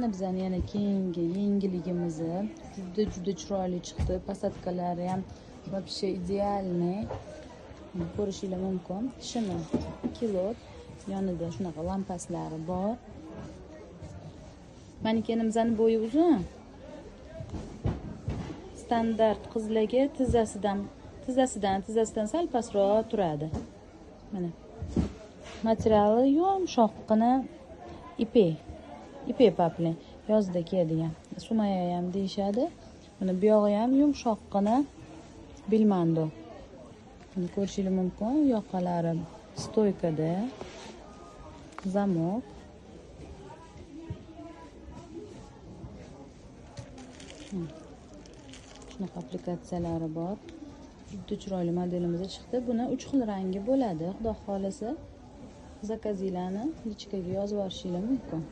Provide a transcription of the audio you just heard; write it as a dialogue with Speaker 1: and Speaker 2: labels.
Speaker 1: Bizani yana keyingi yangiligimizni juda chiroyli chiqdi. Посадkalari ham вообще idealniy. Ko'rishingiz mumkin. Shimi kilot, yonida shunaqa lampaslari bor. Manikenimizning bo'yi uzun. Standart qizlarga tizzasidan sal pastroq turadi. Mana. Materiali yumshoqqina ipe papli. Yozda kiyadigan. Sumaya ham deyshadi. Mana bu yog'i ham yumshoqqina bilmando. Buni ko'rishingiz mumkin. Yoqalari stoykada. Zamok. Shunaqa aplikatsiyalari bor. Juda chiroyli modelimizda chiqdi. Buni 3 xil rangi bo'ladi. Xudo xolasa zakazinglarni lichkaga yozib yuborishingiz mumkin.